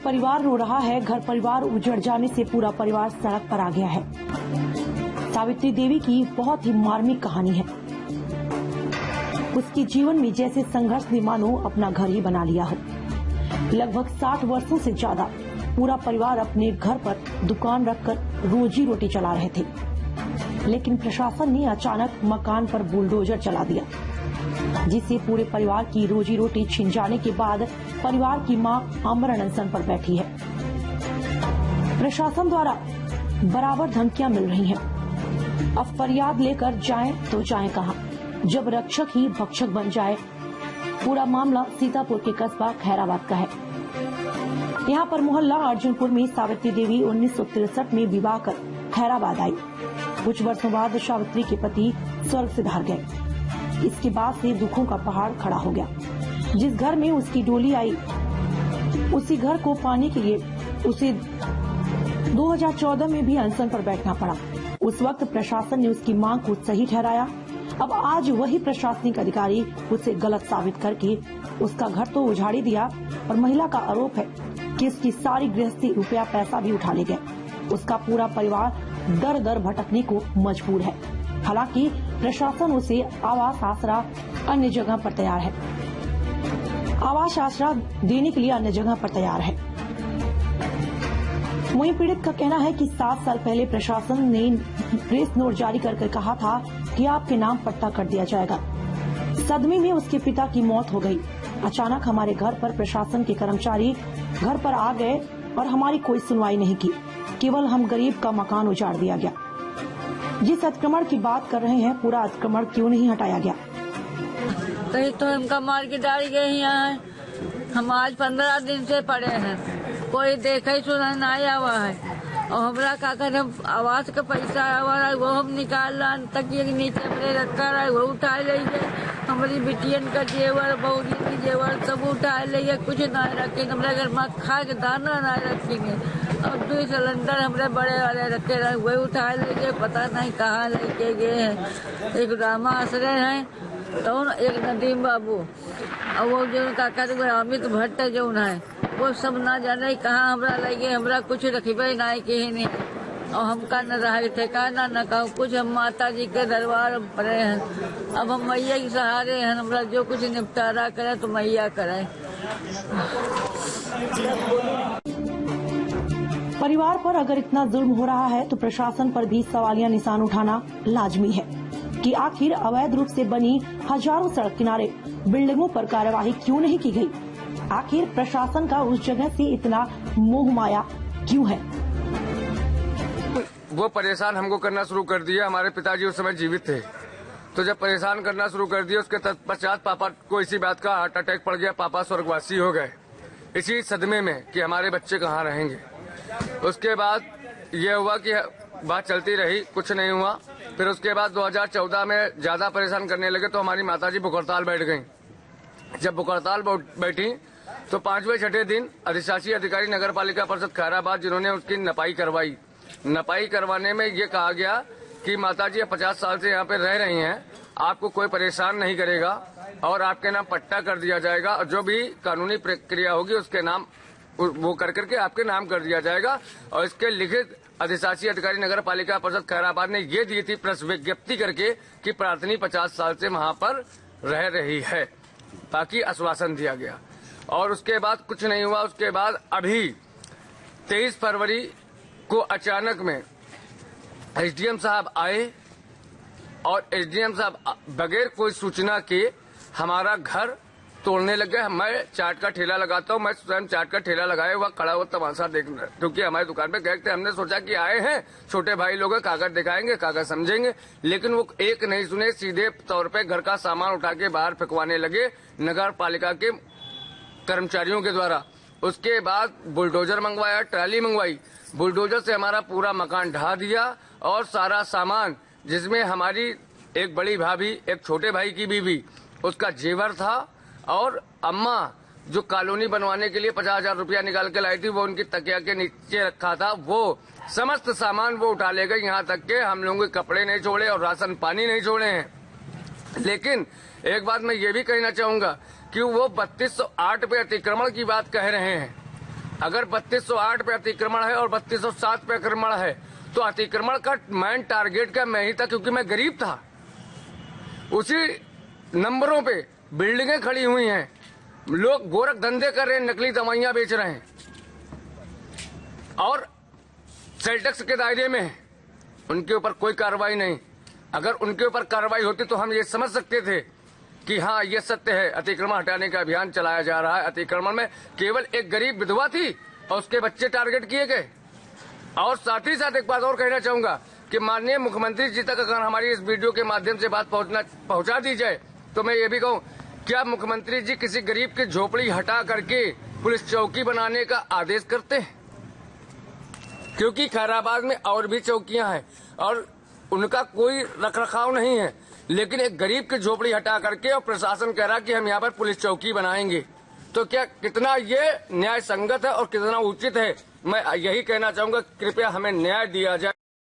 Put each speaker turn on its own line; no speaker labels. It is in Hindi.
परिवार रो रहा है। घर परिवार उजड़ जाने से पूरा परिवार सड़क पर आ गया है। सावित्री देवी की बहुत ही मार्मिक कहानी है। उसके जीवन में जैसे संघर्ष ने मानो अपना घर ही बना लिया हो। लगभग 60 वर्षों से ज्यादा पूरा परिवार अपने घर पर दुकान रखकर रोजी रोटी चला रहे थे, लेकिन प्रशासन ने अचानक मकान पर बुलडोजर चला दिया, जिससे पूरे परिवार की रोजी रोटी छिन जाने के बाद परिवार की मां आमरण अनशन पर बैठी है। प्रशासन द्वारा बराबर धमकियां मिल रही हैं। अब फरियाद लेकर जाएं तो जाएं कहां, जब रक्षक ही भक्षक बन जाए। पूरा मामला सीतापुर के कस्बा खैराबाद का है। यहाँ पर मोहल्ला अर्जुनपुर में सावित्री देवी 1963 में विवाह कर खैराबाद आई। कुछ वर्षों बाद सावित्री के पति स्वर्ग सिधार गए। इसके बाद से दुखों का पहाड़ खड़ा हो गया। जिस घर में उसकी डोली आई, उसी घर को पाने के लिए उसे 2014 में भी अनशन पर बैठना पड़ा। उस वक्त प्रशासन ने उसकी मांग को सही ठहराया। अब आज वही प्रशासनिक अधिकारी उसे गलत साबित करके उसका घर तो उजाड़ी दिया, और महिला का आरोप है कि उसकी सारी गृहस्थी, रुपया पैसा भी उठा ले गए। उसका पूरा परिवार दर दर भटकने को मजबूर है। हालांकि प्रशासन उसे आवास आसरा अन्य जगह पर तैयार है। आवास आसरा देने के लिए अन्य जगह पर तैयार है। वहीं पीड़ित का कहना है कि 7 साल पहले प्रशासन ने प्रेस नोट जारी करके कहा था कि आपके नाम पट्टा कर दिया जाएगा। सदमे में उसके पिता की मौत हो गई। अचानक हमारे घर पर प्रशासन के कर्मचारी घर पर आ गए और हमारी कोई सुनवाई नहीं की। केवल हम गरीब का मकान उजाड़ दिया गया। जिस अतिक्रमण की बात कर रहे हैं, पूरा अतिक्रमण क्यों नहीं हटाया गया?
कहीं तो हमका मार के डाल गए यहाँ। हम आज 15 दिन से पड़े हैं, कोई देखे सुना नहीं आवा है। और हमरा का कर आवास का पैसा आवा है, वो हम निकाल रहा तकिए के नीचे हमने रखा रहा है, वो उठा लेंगे। हमारी बिटियन का जेवर, बहू की जेवर सब उठा लेंगे, कुछ नहीं रखेंगे। हमारे घर में खा के दाना नहीं रखेंगे। और 2 सिलेंडर हमारे बड़े वाले रखे रहे, वही उठा लेंगे। पता नहीं कहाँ लेके गए हैं। एक रामा आश्रय है तो एक नदीम बाबू, और वो जो काका अमित भट्ट जो है, वो सब ना जाने कहाँ हमरा लगे। हमरा कुछ रखबे नहीं के नहीं, और हमका न रहा ठिकाना न कहूँ कुछ। हम माता जी के दरबार में पड़े हैं। अब हम मैया के सहारे हैं। हमरा जो कुछ निपटारा करे तो मैया करे।
परिवार पर अगर इतना जुल्म हो रहा है तो प्रशासन पर भी सवालिया निशान उठाना लाजमी है कि आखिर अवैध रूप से बनी हजारों सड़क किनारे बिल्डिंगों पर कार्यवाही क्यों नहीं की गई? आखिर प्रशासन का उस जगह से इतना मोह माया क्यों है?
वो परेशान हमको करना शुरू कर दिया। हमारे पिताजी उस समय जीवित थे, तो जब परेशान करना शुरू कर दिया, उसके पश्चात पापा को इसी बात का हार्ट अटैक पड़ गया। पापा स्वर्गवासी हो गए इसी सदमे में कि हमारे बच्चे कहाँ रहेंगे। उसके बाद ये हुआ कि बात चलती रही, कुछ नहीं हुआ। फिर उसके बाद 2014 में ज्यादा परेशान करने लगे तो हमारी माताजी बुकरताल बैठ गईं। जब बुकरताल बैठी तो 5वें 6ठे दिन अधिशासी अधिकारी नगर पालिका परिषद खैराबाद, जिन्होंने उसकी नपाई करवाई। नपाई करवाने में ये कहा गया कि माताजी 50 साल से यहाँ पे रह रही हैं, आपको कोई परेशान नहीं करेगा और आपके नाम पट्टा कर दिया जाएगा, और जो भी कानूनी प्रक्रिया होगी उसके नाम वो कर करके आपके नाम कर दिया जाएगा। और इसके लिखित अधिशासी अधिकारी नगर पालिका परिषद खैराबाद ने ये दी थी प्रेस विज्ञप्ति करके कि प्रार्थनी 50 साल से वहाँ पर रह रही है। बाकी आश्वासन दिया गया और उसके बाद कुछ नहीं हुआ। उसके बाद अभी 23 फरवरी को अचानक में एसडीएम साहब आए और एसडीएम साहब बगैर कोई सूचना के हमारा घर तोड़ने लग गए। मैं चाट का ठेला लगाता हूँ, मैं स्वयं चाट का ठेला लगाया हुआ खड़ा हुआ तमाशा देखना, क्योंकि हमारी दुकान पे गए थे। हमने सोचा कि आए हैं छोटे भाई लोग, कागज दिखाएंगे, कागज समझेंगे, लेकिन वो एक नहीं सुने। सीधे तौर पे घर का सामान उठा के बाहर फेंकवाने लगे नगर पालिका के कर्मचारियों के द्वारा। उसके बाद बुलडोजर मंगवाया, ट्राली मंगवाई। बुलडोजर से हमारा पूरा मकान ढहा दिया और सारा सामान, जिसमें हमारी एक बड़ी भाभी, एक छोटे भाई की बीवी, उसका जेवर था, और अम्मा जो कॉलोनी बनवाने के लिए 50,000 रुपया निकाल के लाई थी, वो उनकी तकिया के नीचे रखा था, वो समस्त सामान वो उठा ले गए। यहाँ तक के हम लोगों के कपड़े नहीं छोड़े और राशन पानी नहीं छोड़े हैं। लेकिन एक बात मैं ये भी कहना चाहूंगा कि वो 3208 पे अतिक्रमण की बात कह रहे हैं, अगर 3208 पे अतिक्रमण है और 3207 पे अतिक्रमण है तो अतिक्रमण का मेन टारगेट का मैं ही था, क्योंकि मैं गरीब था। उसी नंबरों पे बिल्डिंगें खड़ी हुई हैं, लोग गोरख धंधे कर रहे हैं, नकली दवाइयां बेच रहे हैं और सेल टैक्स के दायरे में है, उनके ऊपर कोई कार्रवाई नहीं। अगर उनके ऊपर कार्रवाई होती तो हम ये समझ सकते थे कि हाँ ये सत्य है, अतिक्रमण हटाने का अभियान चलाया जा रहा है। अतिक्रमण में केवल एक गरीब विधवा थी और उसके बच्चे टारगेट किए गए। और साथ ही साथ एक बात और कहना चाहूंगा कि माननीय मुख्यमंत्री जी तक अगर हमारी इस वीडियो के माध्यम से बात पहुंचा दी जाए तो मैं ये भी कहूं, क्या मुख्यमंत्री जी किसी गरीब की झोपड़ी हटा करके पुलिस चौकी बनाने का आदेश करते हैं? क्योंकि खैराबाद में और भी चौकियां हैं और उनका कोई रखरखाव नहीं है, लेकिन एक गरीब की झोपड़ी हटा करके और प्रशासन कह रहा कि हम यहाँ पर पुलिस चौकी बनाएंगे, तो क्या कितना ये न्याय संगत है और कितना उचित है? मैं यही कहना चाहूंगा, कृपया हमें न्याय दिया जाए।